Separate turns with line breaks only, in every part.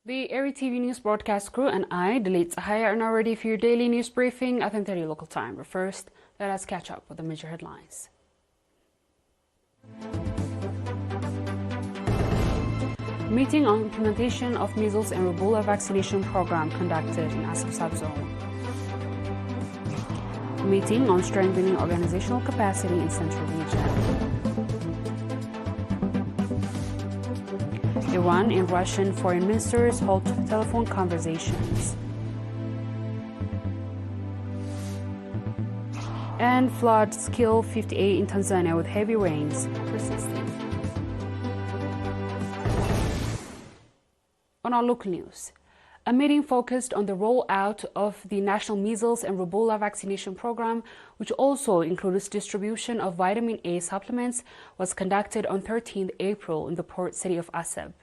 The ERi-TV news broadcast crew and I, Dalit Sahaya, are now ready for your daily news briefing at 10:30 local time. But first, let us catch up with the major headlines. Meeting on implementation of measles and rubella vaccination program conducted in Asab subzone. Meeting on strengthening organizational capacity in Central Region. Iran and Russian foreign ministers hold telephone conversations. And floods kill 58 in Tanzania with heavy rains persisting. On our local news, a meeting focused on the rollout of the national measles and rubella vaccination program, which also includes distribution of vitamin A supplements, was conducted on 13th April in the port city of Asab.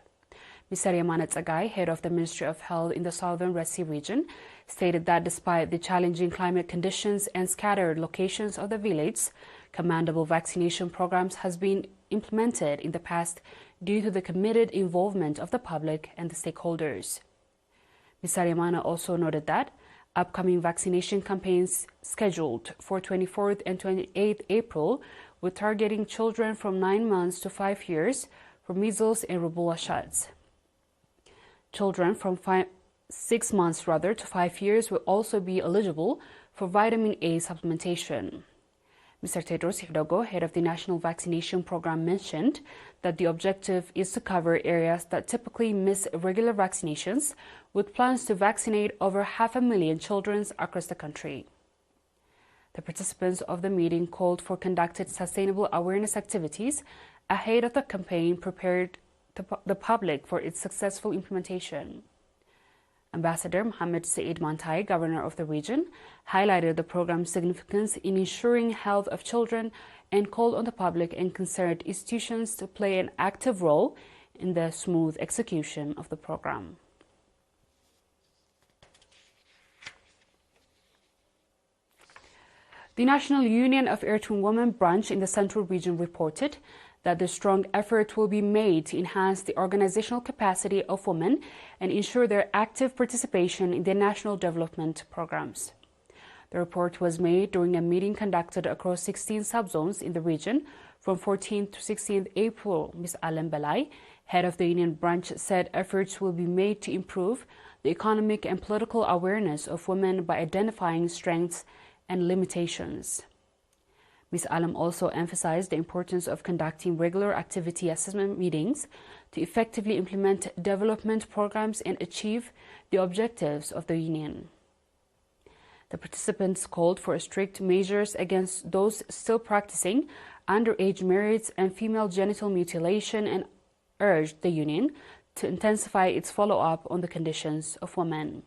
Ms. ERi-TV, head of the Ministry of Health in the Southern Red Sea region, stated that despite the challenging climate conditions and scattered locations of the village, commendable vaccination programs has been implemented in the past due to the committed involvement of the public and the stakeholders. Ms. ERi-TV also noted that upcoming vaccination campaigns scheduled for 24th and 28th April with targeting children from 9 months to 5 years for measles and rubella shots. Children from 6 months to 5 years will also be eligible for vitamin A supplementation. Mr. Tedros Adhanom, head of the National Vaccination Program, mentioned that the objective is to cover areas that typically miss regular vaccinations, with plans to vaccinate over 500,000 children across the country. The participants of the meeting called for conducted sustainable awareness activities ahead of the campaign, prepared the public for its successful implementation. Ambassador Mohammed Said Mantai, governor of the region, highlighted the program's significance in ensuring health of children and called on the public and concerned institutions to play an active role in the smooth execution of the program. The National Union of Eritrean Women branch in the Central Region reported that the strong effort will be made to enhance the organizational capacity of women and ensure their active participation in their national development programs. The report was made during a meeting conducted across 16 subzones in the region from 14th to 16th April. Ms. Alem Belai, head of the union branch, said efforts will be made to improve the economic and political awareness of women by identifying strengths and limitations. Ms. Alam also emphasized the importance of conducting regular activity assessment meetings to effectively implement development programs and achieve the objectives of the union. The participants called for strict measures against those still practicing underage marriage and female genital mutilation and urged the union to intensify its follow-up on the conditions of women.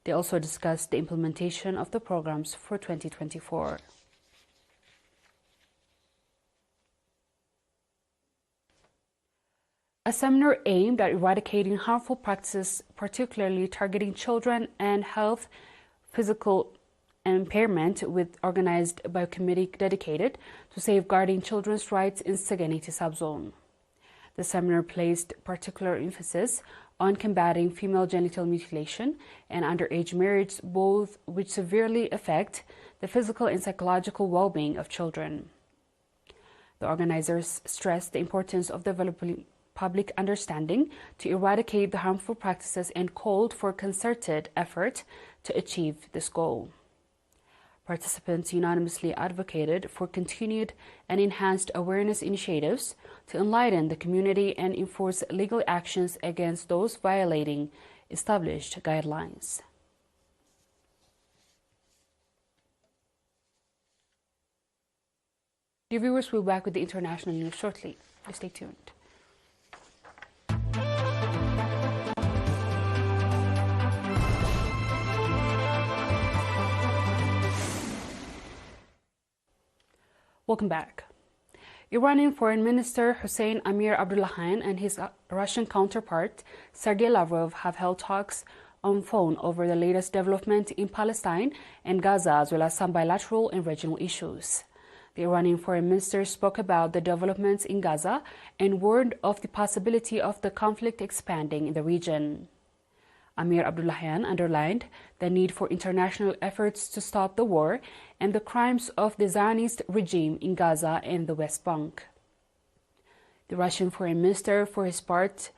They also discussed the implementation of the programs for 2024. A seminar aimed at eradicating harmful practices, particularly targeting children and health, physical impairment, organized by a committee dedicated to safeguarding children's rights in Seganiti subzone. The seminar placed particular emphasis on combating female genital mutilation and underage marriage, both which severely affect the physical and psychological well-being of children. The organizers stressed the importance of developing public understanding to eradicate the harmful practices and called for concerted effort to achieve this goal. Participants unanimously advocated for continued and enhanced awareness initiatives to enlighten the community and enforce legal actions against those violating established guidelines. Dear viewers, we'll be back with the international news shortly. Stay tuned. Welcome back. Iranian Foreign Minister Hossein Amir Abdullahian and his Russian counterpart Sergei Lavrov have held talks on phone over the latest development in Palestine and Gaza, as well as some bilateral and regional issues. The Iranian foreign minister spoke about the developments in Gaza and warned of the possibility of the conflict expanding in the region. Amir Abdullahian underlined the need for international efforts to stop the war and the crimes of the Zionist regime in Gaza and the West Bank. The Russian foreign minister, for his part,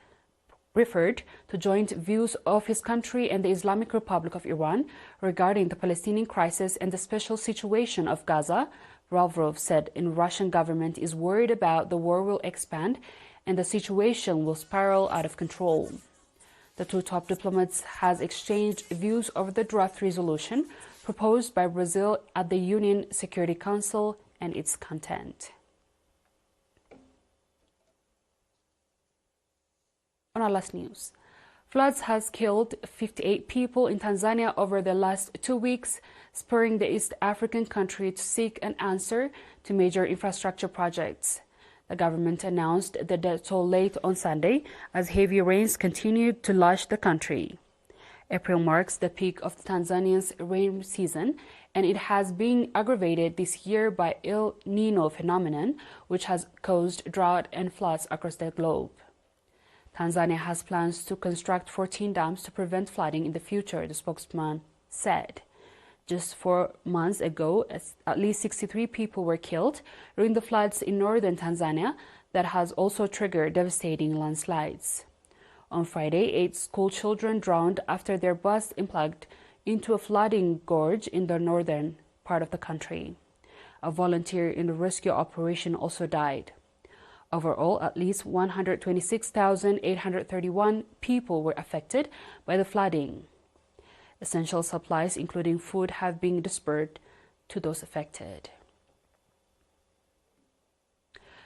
referred to joint views of his country and the Islamic Republic of Iran regarding the Palestinian crisis and the special situation of Gaza. Lavrov said the Russian government is worried about the war will expand and the situation will spiral out of control. The two top diplomats has exchanged views over the draft resolution proposed by Brazil at the UN Security Council and its content. On our last news, floods has killed 58 people in Tanzania over the last 2 weeks, spurring the East African country to seek an answer to major infrastructure projects. The government announced the death toll late on Sunday as heavy rains continued to lash the country. April marks the peak of Tanzania's rain season, and it has been aggravated this year by El Nino phenomenon, which has caused drought and floods across the globe. Tanzania has plans to construct 14 dams to prevent flooding in the future, the spokesman said. Just 4 months ago, at least 63 people were killed during the floods in northern Tanzania that has also triggered devastating landslides. On Friday, 8 school children drowned after their bus implugged into a flooding gorge in the northern part of the country. A volunteer in the rescue operation also died. Overall, at least 126,831 people were affected by the flooding. Essential supplies, including food, have been dispersed to those affected.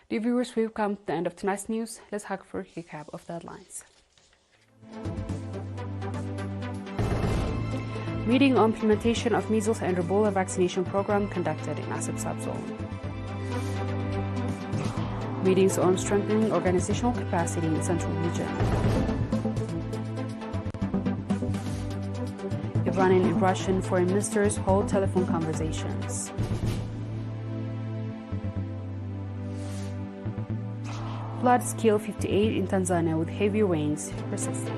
Dear viewers, we've come to the end of tonight's news. Let's have a recap of the headlines. Meeting on implementation of measles and rubella vaccination program conducted in Asab subzone. Meetings on strengthening organizational capacity in Central Region. Iranian and Russian foreign ministers hold telephone conversations. Floods kill 58 in Tanzania with heavy rains persisting.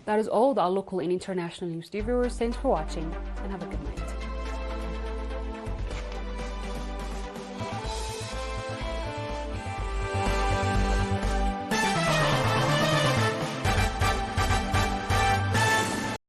That is all the local and international news. Dear viewers, thanks for watching and have a good night.